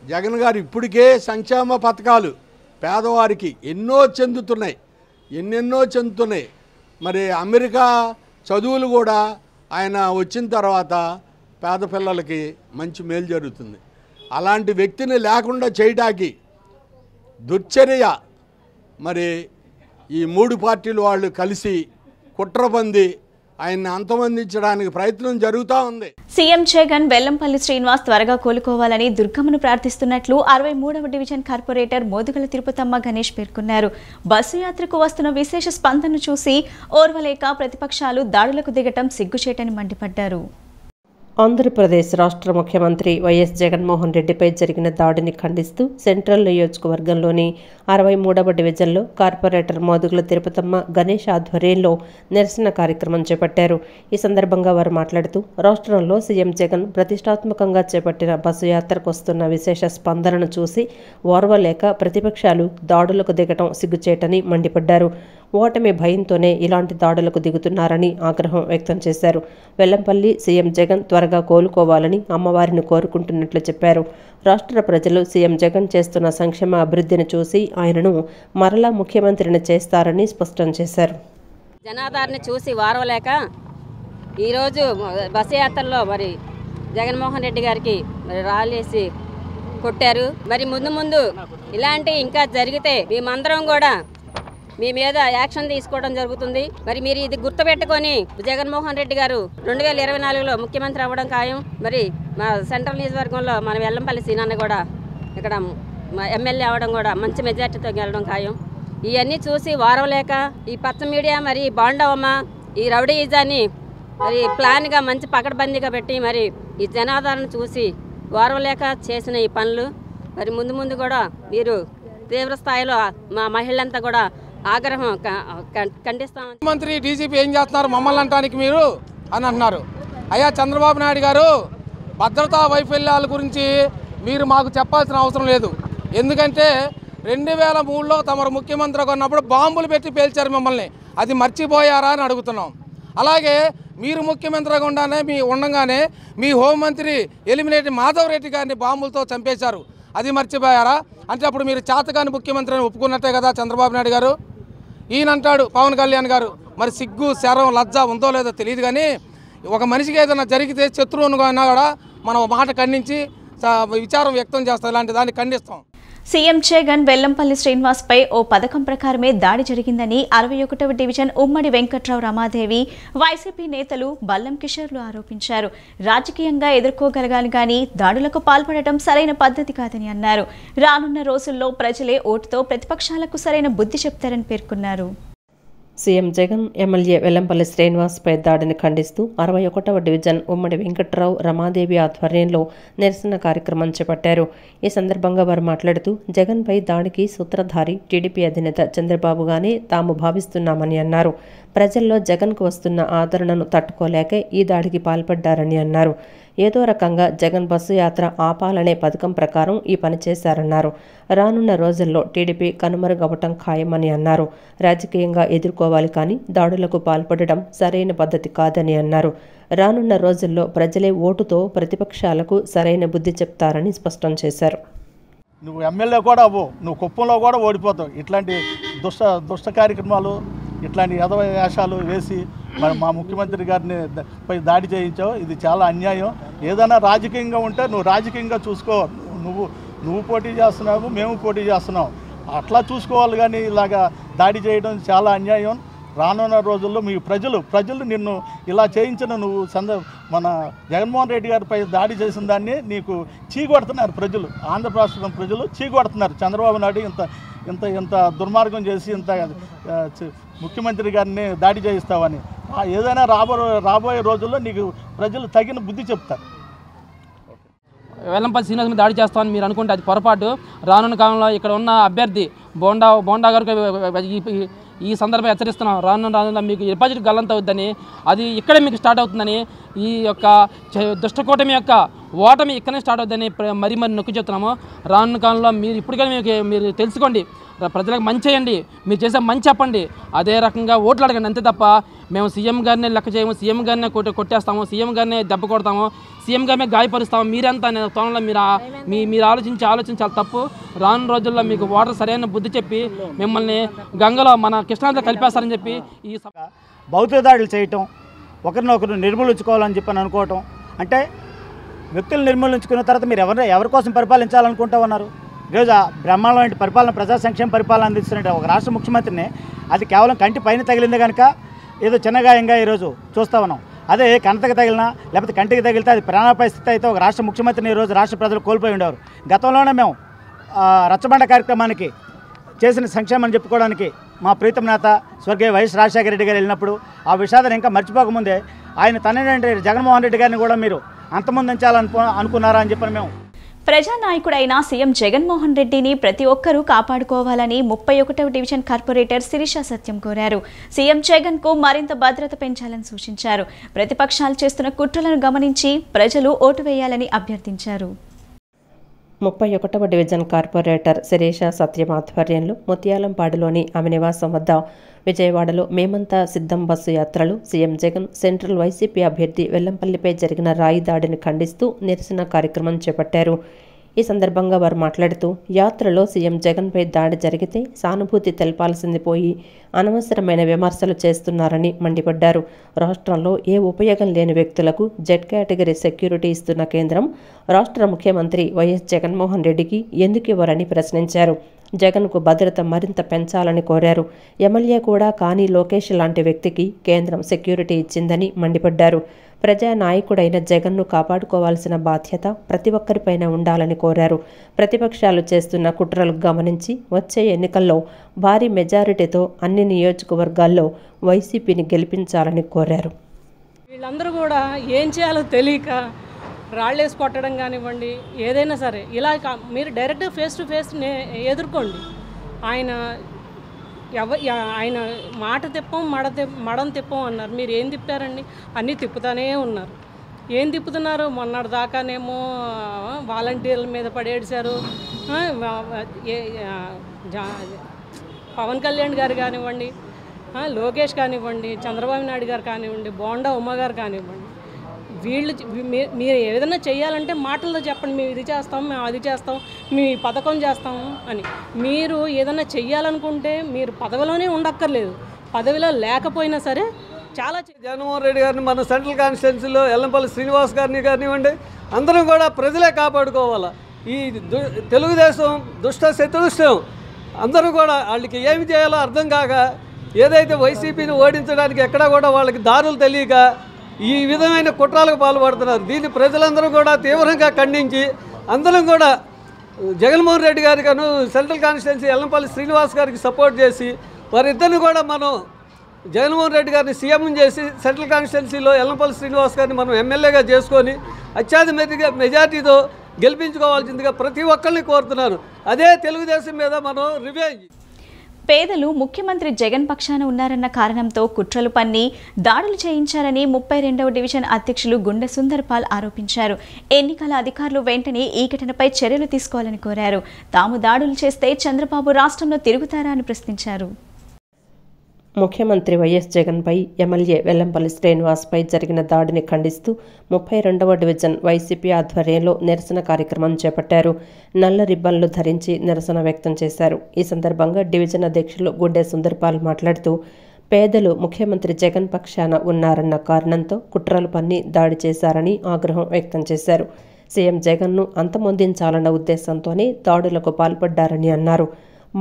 జగన్ గారు ఇప్పటికే సంక్షేమ పథకాలు పేదవారికి ఎన్నెన్నో చెందుతున్నాయి. మరి అమెరికా చదువులు కూడా ఆయన వచ్చిన తర్వాత పేద పిల్లలకి మంచి మేలు జరుగుతుంది. అలాంటి వ్యక్తిని లేకుండా చేయడానికి దుర్చర్య మరి ఈ 3 పార్టీలు వాళ్ళు కలిసి కుట్రబంది ఆయన్ని అంతమందించడానికి ప్రయత్నం జరుగుతూ ఉంది. సీఎం జగన్ వెల్లంపల్లి శ్రీనివాస్ త్వరగా కోలుకోవాలని దుర్గమ్మను ప్రార్థిస్తున్నట్లు 63వ డివిజన్ కార్పొరేటర్ మోదుగల తిరుపతమ్మ గణేష్ పేర్కొన్నారు. బస్సు యాత్రకు వస్తున్న విశేష స్పందనను చూసి ఓర్వలేక ప్రతిపక్షాలు దాడులకు దిగటం సిగ్గుచేటని మండిపడ్డారు. ఆంధ్రప్రదేశ్ రాష్ట్ర ముఖ్యమంత్రి వైఎస్ జగన్మోహన్ రెడ్డిపై జరిగిన దాడిని ఖండిస్తూ సెంట్రల్ నియోజకవర్గంలోని 63వ డివిజన్లో కార్పొరేటర్ మోదుగుల తిరుపతమ్మ గణేష్ ఆధ్వర్యంలో నిరసన కార్యక్రమం చేపట్టారు. ఈ సందర్భంగా వారు మాట్లాడుతూ రాష్ట్రంలో సీఎం జగన్ ప్రతిష్టాత్మకంగా చేపట్టిన బస్సు యాత్రకు వస్తున్న విశేష స్పందనను చూసి ఓర్వలేక ప్రతిపక్షాలు దాడులకు దిగటం సిగ్గుచేటని మండిపడ్డారు. ఓటమి భయంతోనే ఇలాంటి దాడులకు దిగుతున్నారని ఆగ్రహం వ్యక్తం చేశారు. వెల్లంపల్లి సీఎం జగన్ త్వరగా కోలుకోవాలని అమ్మవారిని కోరుకుంటున్నట్లు చెప్పారు. రాష్ట్ర ప్రజలు సీఎం జగన్ చేస్తున్న సంక్షేమ అభివృద్ధిని చూసి ఆయనను మరలా ముఖ్యమంత్రిని చేస్తారని స్పష్టం చేశారు. జనాధారణ చూసి వారవలేక ఈరోజు బస్సు యాత్రలో మరి జగన్మోహన్ రెడ్డి గారికి మరి రాలేసి కొట్టారు. మరి ముందు ఇలాంటి ఇంకా జరిగితే మేమందరం కూడా మీ మీద యాక్షన్ తీసుకోవడం జరుగుతుంది. మరి మీరు ఇది గుర్తుపెట్టుకొని జగన్మోహన్ రెడ్డి గారు 2024లో ముఖ్యమంత్రి అవ్వడం ఖాయం. మరి మా సెంట్రల్ నియోజకవర్గంలో మన వెల్లంపల్లి సీనన్న కూడా ఇక్కడ ఎమ్మెల్యే అవ్వడం కూడా మంచి మెజార్టీతో గెలవడం ఖాయం. ఇవన్నీ చూసి వారవలేక ఈ పచ్చ మీడియా మరి బాండవమ్మ ఈ రౌడీయిజాన్ని మరి ప్లాన్గా మంచి పకడ్బందీగా పెట్టి మరి ఈ జనాధారణ చూసి వారవలేక చేసిన ఈ పనులు మరి ముందు కూడా మీరు తీవ్ర స్థాయిలో మా మహిళలంతా కూడా ఆగ్రహం ఖండిస్తాం. ముఖ్యమంత్రి డీజీపీ ఏం చేస్తున్నారు మమ్మల్ని అంటానికి మీరు అని అంటున్నారు. అయ్యా చంద్రబాబు నాయుడు గారు, భద్రతా వైఫల్యాల గురించి మీరు మాకు చెప్పాల్సిన అవసరం లేదు. ఎందుకంటే 2003లో తమరు ముఖ్యమంత్రిగా ఉన్నప్పుడు బాంబులు పెట్టి పేల్చారు మిమ్మల్ని. అది మర్చిపోయారా అని అడుగుతున్నాం. అలాగే మీరు ముఖ్యమంత్రిగా ఉండగానే మీ హోంమంత్రి ఎలిమినేటి మాధవ్ రెడ్డి గారిని బాంబులతో చంపేశారు. అది మర్చిపోయారా? అంటే అప్పుడు మీరు చాతకాని ముఖ్యమంత్రిని ఒప్పుకున్నట్టే కదా చంద్రబాబు నాయుడు గారు. ఈయనంటాడు పవన్ కళ్యాణ్ గారు, మరి సిగ్గు శరం లజ్జ ఉందో లేదో తెలియదు కానీ ఒక మనిషికి ఏదైనా జరిగితే శత్రువునుగా అన్నా కూడా మనం మాట ఖండించి విచారం వ్యక్తం చేస్తాం, ఇలాంటి దాన్ని ఖండిస్తాం. సీఎం జగన్ వెల్లంపల్లి శ్రీనివాస్పై ఓ పథకం ప్రకారమే దాడి జరిగిందని 61వ డివిజన్ ఉమ్మడి వెంకట్రావు రమాదేవి వైసీపీ నేతలు బల్లం కిషోర్లు ఆరోపించారు. రాజకీయంగా ఎదుర్కోగలగాలి గాని దాడులకు పాల్పడటం సరైన పద్ధతి కాదని అన్నారు. రానున్న రోజుల్లో ప్రజలే ఓటుతో ప్రతిపక్షాలకు సరైన బుద్ధి చెప్తారని పేర్కొన్నారు. సీఎం జగన్ ఎమ్మెల్యే వెల్లంపల్లి శ్రీనివాస్పై దాడిని ఖండిస్తూ 61వ డివిజన్ ఉమ్మడి వెంకట్రావు రమాదేవి ఆధ్వర్యంలో నిరసన కార్యక్రమం చేపట్టారు. ఈ సందర్భంగా వారు మాట్లాడుతూ జగన్పై దాడికి సూత్రధారి టీడీపీ అధినేత చంద్రబాబుగానే తాము భావిస్తున్నామని అన్నారు. ప్రజల్లో జగన్కు వస్తున్న ఆదరణను తట్టుకోలేకే ఈ దాడికి పాల్పడ్డారని అన్నారు. ఏదో రకంగా జగన్ బస్సు యాత్ర ఆపాలనే పథకం ప్రకారం ఈ పని చేశారన్నారు. రానున్న రోజుల్లో టీడీపీ కనుమరుగవటం ఖాయమని అన్నారు. రాజకీయంగా ఎదుర్కోవాలి కానీ దాడులకు పాల్పడడం సరైన పద్ధతి కాదని అన్నారు. రానున్న రోజుల్లో ప్రజలే ఓటుతో ప్రతిపక్షాలకు సరైన బుద్ధి చెప్తారని స్పష్టం చేశారు. నువ్వు ఎమ్మెల్యే కూడా అవ్వు, నువ్వు కుప్పంలో కూడా ఓడిపోతావు. ఇట్లాంటి దుష్ట కార్యక్రమాలు, ఇట్లాంటి యదవ వేషాలు వేసి మరి మా ముఖ్యమంత్రి గారిని పై దాడి చేయించావు. ఇది చాలా అన్యాయం. ఏదైనా రాజకీయంగా ఉంటే నువ్వు రాజకీయంగా చూసుకో. నువ్వు పోటీ చేస్తున్నావు, మేము పోటీ చేస్తున్నాం, అట్లా చూసుకోవాలి. కానీ ఇలాగా దాడి చేయడం చాలా అన్యాయం. రానున్న రోజుల్లో మీ ప్రజలు నిన్ను ఇలా చేయించిన నువ్వు మన జగన్మోహన్ రెడ్డి గారిపై దాడి చేసిన దాన్ని నీకు చీకొడుతున్నారు ప్రజలు. ఆంధ్రప్రదేశ్ ప్రజలు చీకొడుతున్నారు. చంద్రబాబు నాయుడు ఇంత దుర్మార్గం చేసి ఇంత ముఖ్యమంత్రి గారిని దాడి చేయిస్తావని. ఏదైనా రాబోయే రోజుల్లో నీకు ప్రజలు తగిన బుద్ధి చెప్తారు. వెల్లంపల్లి శ్రీనివాస్ మీద దాడి చేస్తామని మీరు అనుకుంటే అది పొరపాటు. రానున్న కాలంలో ఇక్కడ ఉన్న అభ్యర్థి బోండా గారికి ఈ సందర్భంగా హెచ్చరిస్తున్నాం. రానున్న మీకు డిపాజిట్ గల్లంత అవుద్దని, అది ఇక్కడే మీకు స్టార్ట్ అవుతుందని, ఈ యొక్క దుష్టకూటమి యొక్క ఓటమి ఇక్కడనే స్టార్ట్ అవుతుందని మరీ నొక్కి చెప్తున్నాము. రానున్న కాలంలో మీరు ఇప్పటికైనా మీరు తెలుసుకోండి, ప్రజలకు మంచి చేయండి, మీరు చేసే మంచి చెప్పండి, అదే రకంగా ఓట్లు అడగండి. అంతే తప్ప మేము సీఎం గారిని లెక్క చేయము, సీఎం గారిని కొట్టేస్తాము, సీఎం గారిని దెబ్బ కొడతాము, సీఎం గారిని గాయపరుస్తాము, మీరంతా తోనలో మీరు ఆలోచించి చాలా తప్పు. రానున్న రోజుల్లో మీకు ఓటర్ సరైన బుద్ధి చెప్పి మిమ్మల్ని గంగలో మన కృష్ణాలో కలిపేస్తారని చెప్పి ఈ భౌతిక దాడులు చేయటం, ఒకరినొకరు నిర్మూలించుకోవాలని చెప్పని అనుకోవటం, అంటే వ్యక్తులు నిర్మూలించుకున్న తర్వాత మీరు ఎవరి కోసం పరిపాలించాలనుకుంటా ఉన్నారు? ఈరోజు బ్రహ్మాండమైన పరిపాలన, ప్రజా సంక్షేమ పరిపాలన అందిస్తున్న ఒక రాష్ట్ర ముఖ్యమంత్రిని అది కేవలం కంటి పైన తగిలింది కనుక ఏదో చిన్నగాయంగా ఈరోజు చూస్తూ ఉన్నాం. అదే కంటకి తగిలినా లేకపోతే కంటికి తగిలితే అది ప్రాణాపాయ స్థితి అయితే ఒక రాష్ట్ర ముఖ్యమంత్రిని ఈరోజు రాష్ట్ర ప్రజలు కోల్పోయి ఉండేవారు. గతంలోనే మేము రచ్చబండ కార్యక్రమానికి చేసిన సంక్షేమం చెప్పుకోవడానికి మా ప్రీతం నేత స్వర్గీయ వైఎస్ రాజశేఖర రెడ్డి గారు వెళ్ళినప్పుడు ఆ విషాదాన్ని ఇంకా మర్చిపోకముందే ఆయన తనని జగన్మోహన్ రెడ్డి గారిని కూడా మీరు అనుకున్నారా అని చెప్పని మేము. ప్రజానాయకుడైన సీఎం జగన్మోహన్ రెడ్డిని ప్రతి ఒక్కరూ కాపాడుకోవాలని 31వ డివిజన్ కార్పొరేటర్ శిరీష సత్యం కోరారు. సీఎం జగన్ కు మరింత భద్రత పెంచాలని సూచించారు. ప్రతిపక్షాలు చేస్తున్న కుట్రలను గమనించి ప్రజలు ఓటు వేయాలని అభ్యర్థించారు. 31వ డివిజన్ కార్పొరేటర్ శిరీష సత్యం ఆధ్వర్యంలో ముత్యాలంపాడులోని ఆమె నివాసం వద్ద విజయవాడలో మేమంతా సిద్ధం బస్సు యాత్రలో సీఎం జగన్ సెంట్రల్ వైసీపీ అభ్యర్థి వెల్లంపల్లిపై జరిగిన రాయి దాడిని ఖండిస్తూ నిరసన కార్యక్రమం చేపట్టారు. ఈ సందర్భంగా వారు మాట్లాడుతూ యాత్రలో సీఎం జగన్పై దాడి జరిగితే సానుభూతి తెలపాల్సింది పోయి అనవసరమైన విమర్శలు చేస్తున్నారని మండిపడ్డారు. రాష్ట్రంలో ఏ ఉపయోగం లేని వ్యక్తులకు జెడ్ కేటగిరీ సెక్యూరిటీ ఇస్తున్న కేంద్రం రాష్ట్ర ముఖ్యమంత్రి వైఎస్ జగన్మోహన్ రెడ్డికి ఎందుకు ఇవ్వరని ప్రశ్నించారు. జగన్కు భద్రత మరింత పెంచాలని కోరారు. ఎమ్మెల్యే కూడా కాని లోకేష్ లాంటి వ్యక్తికి కేంద్రం సెక్యూరిటీ ఇచ్చిందని మండిపడ్డారు. ప్రజానాయకుడైన జగన్ను కాపాడుకోవాల్సిన బాధ్యత ప్రతి ఒక్కరిపైన ఉండాలని కోరారు. ప్రతిపక్షాలు చేస్తున్న కుట్రలు గమనించి వచ్చే ఎన్నికల్లో భారీ మెజారిటీతో అన్ని నియోజకవర్గాల్లో వైసీపీని గెలిపించాలని కోరారు. వీళ్ళందరూ కూడా ఏం చేయాలో తెలియక రాళ్ళేసి కొట్టడం కానివ్వండి, ఏదైనా సరే ఇలా మీరు డైరెక్ట్గా ఫేస్ టు ఫేస్ ఎదుర్కోండి. ఆయన మాట తిప్పం మడం తిప్పం అన్నారు. మీరు ఏం తిప్పారండి? అన్నీ తిప్పుతానే ఉన్నారు. ఏం తిప్పుతున్నారు? మొన్నటి దాకానేమో వాలంటీర్ల మీద పడేసారు. పవన్ కళ్యాణ్ గారు కానివ్వండి, లోకేష్ కానివ్వండి, చంద్రబాబు నాయుడు గారు కానివ్వండి, బోండా ఉమ్మ గారు కానివ్వండి, మీరు ఏదైనా చేయాలంటే మాటల్లో చెప్పండి. మేము ఇది చేస్తాం, మేము అది చేస్తాం, మేము ఈ పథకం చేస్తాము అని. మీరు ఏదైనా చెయ్యాలనుకుంటే మీరు పదవిలోనే ఉండక్కర్లేదు. పదవిలో లేకపోయినా సరే చాలా జగన్మోహన్ రెడ్డి గారిని మన సెంట్రల్ కాన్స్టిట్యున్సీలో ఎల్లంపల్లి శ్రీనివాస్ గారిని కానివ్వండి, అందరం కూడా ప్రజలే కాపాడుకోవాలి. ఈ తెలుగుదేశం దుష్ట శత్రుష్టం అందరూ కూడా వాళ్ళకి ఏమి చేయాలో అర్థం కాక, ఏదైతే వైసీపీని ఓడించడానికి ఎక్కడా కూడా వాళ్ళకి దారులు తెలియక ఈ విధమైన కుట్రలకు పాల్పడుతున్నారు. దీన్ని ప్రజలందరూ కూడా తీవ్రంగా ఖండించి అందరం కూడా జగన్మోహన్ రెడ్డి గారికి సెంట్రల్ కాన్స్టిట్యున్సీ ఎల్లంపల్లి శ్రీనివాస్ గారికి సపోర్ట్ చేసి వారిద్దరిని కూడా మనం జగన్మోహన్ రెడ్డి గారిని సీఎం చేసి సెంట్రల్ కాన్స్టిట్యున్సీలో ఎల్లంపల్లి శ్రీనివాస్ గారిని మనం ఎమ్మెల్యేగా చేసుకొని అత్యధిక మెజార్టీతో గెలిపించుకోవాల్సిందిగా ప్రతి ఒక్కరిని కోరుతున్నాను. అదే తెలుగుదేశం మీద మనం రివెంజ్. పేదలు ముఖ్యమంత్రి జగన్ పక్షాన ఉన్నారన్న కారణంతో కుట్రలు పన్ని దాడులు చేయించారని 32వ డివిజన్ అధ్యక్షులు గుండె సుందర్పాల్ ఆరోపించారు. ఎన్నికల అధికారులు వెంటనే ఈ ఘటనపై చర్యలు తీసుకోవాలని కోరారు. తాము దాడులు చేస్తే చంద్రబాబు రాష్ట్రంలో తిరుగుతారా అని ప్రశ్నించారు. ముఖ్యమంత్రి వైఎస్ జగన్పై ఎమ్మెల్యే వెల్లంపల్లి శ్రీనివాస్పై జరిగిన దాడిని ఖండిస్తూ 32వ డివిజన్ వైసీపీ ఆధ్వర్యంలో నిరసన కార్యక్రమం చేపట్టారు. నల్ల రిబ్బన్లు ధరించి నిరసన వ్యక్తం చేశారు. ఈ సందర్భంగా డివిజన్ అధ్యక్షులు గుండె సుందర్పాల్ మాట్లాడుతూ పేదలు ముఖ్యమంత్రి జగన్ పక్షాన ఉన్నారన్న కారణంతో కుట్రలు పన్ని దాడి చేశారని ఆగ్రహం వ్యక్తం చేశారు. సీఎం జగన్ను అంతమొందించాలన్న ఉద్దేశంతోనే దాడులకు పాల్పడ్డారని అన్నారు.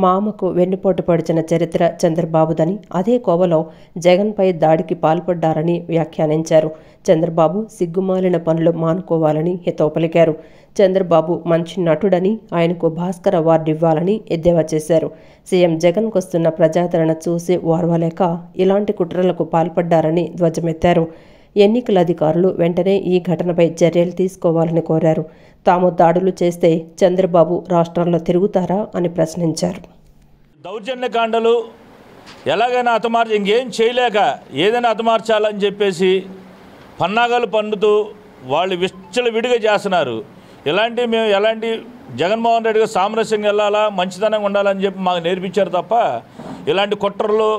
మామకు వెన్నుపోటు పొడిచిన చరిత్ర చంద్రబాబుదని, అదే కోవలో జగన్పై దాడికి పాల్పడ్డారని వ్యాఖ్యానించారు. చంద్రబాబు సిగ్గుమాలిన పనులు మానుకోవాలని హితవు పలికారు. చంద్రబాబు మంచి నటుడని, ఆయనకు భాస్కర్ అవార్డు ఇవ్వాలని ఎద్దేవా చేశారు. సీఎం జగన్కు వస్తున్న ప్రజాదరణ చూసి ఓర్వలేక ఇలాంటి కుట్రలకు పాల్పడ్డారని ధ్వజమెత్తారు. ఎన్నికల అధికారులు వెంటనే ఈ ఘటనపై చర్యలు తీసుకోవాలని కోరారు. తాము దాడులు చేస్తే చంద్రబాబు రాష్ట్రంలో తిరుగుతారా అని ప్రశ్నించారు. దౌర్జన్యకాండలు ఎలాగైనా ఇంకేం చేయలేక ఏదైనా హతమార్చాలని చెప్పేసి పన్నాగాలు పన్నుతూ వాళ్ళు విచ్చలవిడిగా చేస్తున్నారు. మేము ఎలాంటి జగన్మోహన్ రెడ్డిగా సామరస్యంగా వెళ్ళాలా, మంచితనంగా ఉండాలని చెప్పి మాకు నేర్పించారు తప్ప ఇలాంటి కుట్రలు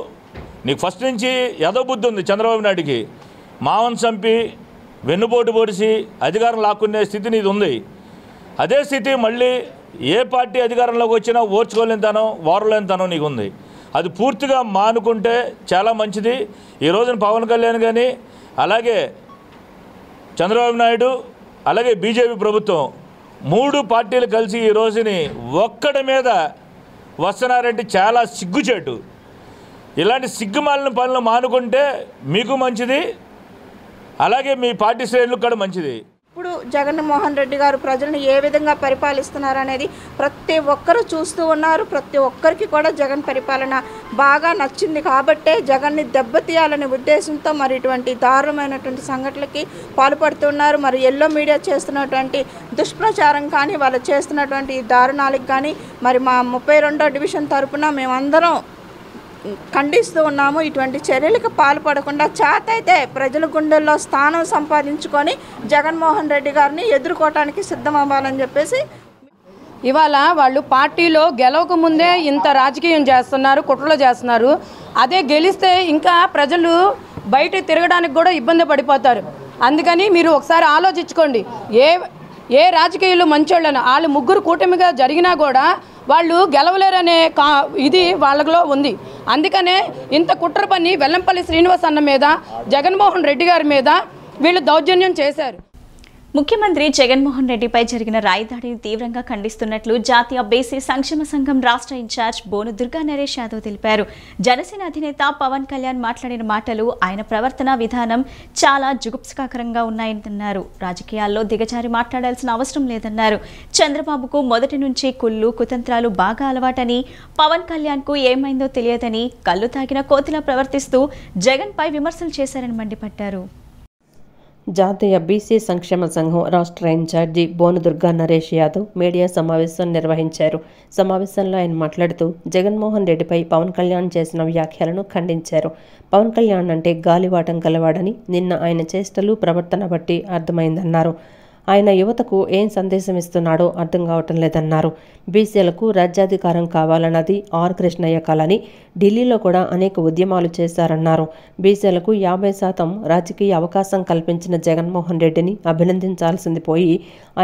నీకు ఫస్ట్ నుంచి యథబుద్ధి ఉంది. చంద్రబాబు నాయుడికి మావన్ చంపి వెన్నుపోటు పొడిచి అధికారం లాక్కునే స్థితి నీది ఉంది. అదే స్థితి మళ్ళీ ఏ పార్టీ అధికారంలోకి వచ్చినా ఓర్చుకోలేనితనం, వారలేనితనం నీకు ఉంది. అది పూర్తిగా మానుకుంటే చాలా మంచిది. ఈ రోజున పవన్ కళ్యాణ్ కానీ, అలాగే చంద్రబాబు నాయుడు, అలాగే బీజేపీ ప్రభుత్వం 3 పార్టీలు కలిసి ఈ రోజుని ఒక్కడి మీద వస్తున్నారంటే చాలా సిగ్గుచేటు. ఇలాంటి సిగ్గుమాలిన పనులు మానుకుంటే మీకు మంచిది, అలాగే మీ పార్టీ శ్రేణులకు కూడా మంచిది. ఇప్పుడు జగన్మోహన్ రెడ్డి గారు ప్రజలను ఏ విధంగా పరిపాలిస్తున్నారు అనేది ప్రతి ఒక్కరూ చూస్తూ ఉన్నారు. ప్రతి ఒక్కరికి కూడా జగన్ పరిపాలన బాగా నచ్చింది కాబట్టే జగన్ని దెబ్బతీయాలనే ఉద్దేశంతో మరి ఇటువంటి దారుణమైనటువంటి సంఘటనలకి పాల్పడుతున్నారు. మరి ఎల్లో మీడియా చేస్తున్నటువంటి దుష్ప్రచారం కానీ, వాళ్ళు చేస్తున్నటువంటి దారుణాలకు కానీ మరి మా 32వ డివిజన్ తరఫున మేమందరం ఖండిస్తూ ఉన్నాము. ఇటువంటి చర్యలకు పాల్పడకుండా చేతైతే ప్రజల గుండెల్లో స్థానం సంపాదించుకొని జగన్మోహన్ రెడ్డి గారిని ఎదుర్కోవటానికి సిద్ధమవ్వాలని చెప్పేసి ఇవాళ వాళ్ళు పార్టీలో గెలవక ముందే ఇంత రాజకీయం చేస్తున్నారు, కుట్రలు చేస్తున్నారు. అదే గెలిస్తే ఇంకా ప్రజలు బయట తిరగడానికి కూడా ఇబ్బంది పడిపోతారు. అందుకని మీరు ఒకసారి ఆలోచించుకోండి. ఏ రాజకీయాలు మంచోళ్ళని వాళ్ళు ముగ్గురు కూటమిగా జరిగినా కూడా వాళ్ళు గెలవలేరనే ఇది వాళ్ళలో ఉంది. అందుకనే ఇంత కుట్ర పని వెల్లంపల్లి శ్రీనివాస్ అన్న మీద, జగన్మోహన్ రెడ్డి గారి మీద వీళ్ళు దౌర్జన్యం చేశారు. ముఖ్యమంత్రి జగన్మోహన్ రెడ్డిపై జరిగిన రాయి దాడిని తీవ్రంగా ఖండిస్తున్నట్లు జాతీయ బీసీ సంక్షేమ సంఘం రాష్ట్ర ఇన్ఛార్జ్ బోను దుర్గా నరేష్ యాదవ్ తెలిపారు. జనసేన అధినేత పవన్ కళ్యాణ్ మాట్లాడిన మాటలు, ఆయన ప్రవర్తన విధానం చాలా జుగుప్సకరంగా ఉన్నాయన్నారు. రాజకీయాల్లో దిగజారి మాట్లాడాల్సిన అవసరం లేదన్నారు. చంద్రబాబుకు మొదటి నుంచి కుళ్ళు కుతంత్రాలు బాగా అలవాటని, పవన్ కళ్యాణ్కు ఏమైందో తెలియదని కళ్ళు తాగిన కోతిలా ప్రవర్తిస్తూ జగన్పై విమర్శలు చేశారని మండిపడ్డారు. జాతీయ బీసీ సంక్షేమ సంఘం రాష్ట్ర ఇన్ఛార్జి బోను దుర్గా నరేష్ యాదవ్ మీడియా సమావేశం నిర్వహించారు. సమావేశంలో ఆయన మాట్లాడుతూ జగన్మోహన్ రెడ్డిపై పవన్ కళ్యాణ్ చేసిన వ్యాఖ్యలను ఖండించారు. పవన్ కళ్యాణ్ అంటే గాలివాటం గలవాడని నిన్న ఆయన చేష్టలు ప్రవర్తన బట్టి అర్థమైందన్నారు. ఆయన యువతకు ఏం సందేశం ఇస్తున్నాడో అర్థం కావటం లేదన్నారు. బీసీలకు రాజ్యాధికారం కావాలన్నది ఆర్ కృష్ణయ్య కలని, ఢిల్లీలో కూడా అనేక ఉద్యమాలు చేశారన్నారు. బీసీలకు 50% రాజకీయ అవకాశం కల్పించిన జగన్మోహన్ రెడ్డిని అభినందించాల్సింది పోయి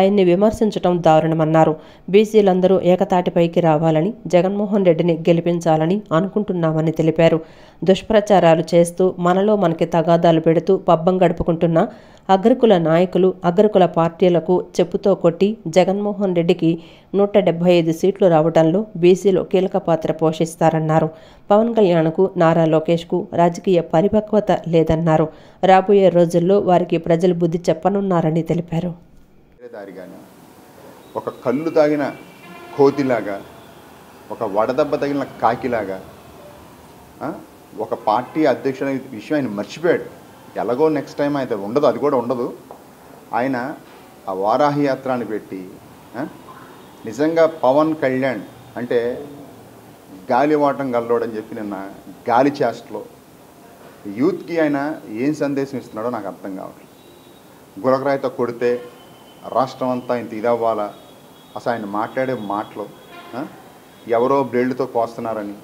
ఆయన్ని విమర్శించడం దారుణమన్నారు. బీసీలందరూ ఏకతాటిపైకి రావాలని, జగన్మోహన్ రెడ్డిని గెలిపించాలని అనుకుంటున్నామని తెలిపారు. దుష్ప్రచారాలు చేస్తూ మనలో మనకి తగాదాలు పెడుతూ పబ్బం గడుపుకుంటున్న అగ్రకుల నాయకులు అగ్రకుల పార్టీలకు చెప్పుతో కొట్టి జగన్మోహన్ రెడ్డికి 175 సీట్లు రావడంలో బీసీలో కీలక పాత్ర పోషిస్తారన్నారు. పవన్ కళ్యాణ్కు నారా లోకేష్కు రాజకీయ పరిపక్వత లేదన్నారు. రాబోయే రోజుల్లో వారికి ప్రజలు బుద్ధి చెప్పనున్నారని తెలిపారు. ఒక కళ్ళు తాగిన కోతిలాగా, ఒక వడదెబ్బ తగిలిన కాకిలాగా, ఒక పార్టీ అధ్యక్షుడు విషయం ఆయన మర్చిపోయాడు. ఎలాగో నెక్స్ట్ టైం అయితే ఉండదు, అది కూడా ఉండదు. ఆయన ఆ వారాహి యాత్రని పెట్టి నిజంగా పవన్ కళ్యాణ్ అంటే గాలివాటం గల్లోడని చెప్పి నిన్న గాలి చేష్టలో యూత్కి ఆయన ఏం సందేశం ఇస్తున్నాడో నాకు అర్థం కావట్లేదు. గులకరాయితో కొడితే రాష్ట్రం అంతా ఇంత ఇదవ్వాలా, అసలు ఆయన మాట్లాడే మాటలు ఎవరో బ్లేడ్లతో కోస్తున్నారని,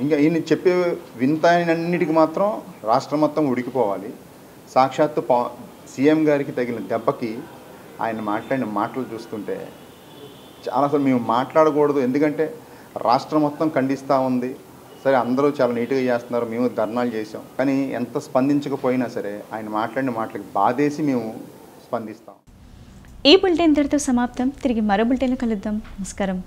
ఇంకా ఈయన చెప్పే వింతన్నిటికి మాత్రం రాష్ట్రం మొత్తం ఉడికిపోవాలి. సాక్షాత్తు సీఎం గారికి తగిలిన దెబ్బకి ఆయన మాట్లాడిన మాటలు చూస్తుంటే చాలా అసలు మేము మాట్లాడకూడదు. ఎందుకంటే రాష్ట్రం మొత్తం ఖండిస్తూ ఉంది. సరే అందరూ చాలా నీట్గా చేస్తున్నారు, మేము ధర్నాలు చేసాం, కానీ ఎంత స్పందించకపోయినా సరే ఆయన మాట్లాడిన మాటలకి బాధేసి మేము స్పందిస్తాం. ఈ బులెటిన్ ఇంతటితో సమాప్తం. తిరిగి మరో బులెటిన్లో కలుద్దాం. నమస్కారం.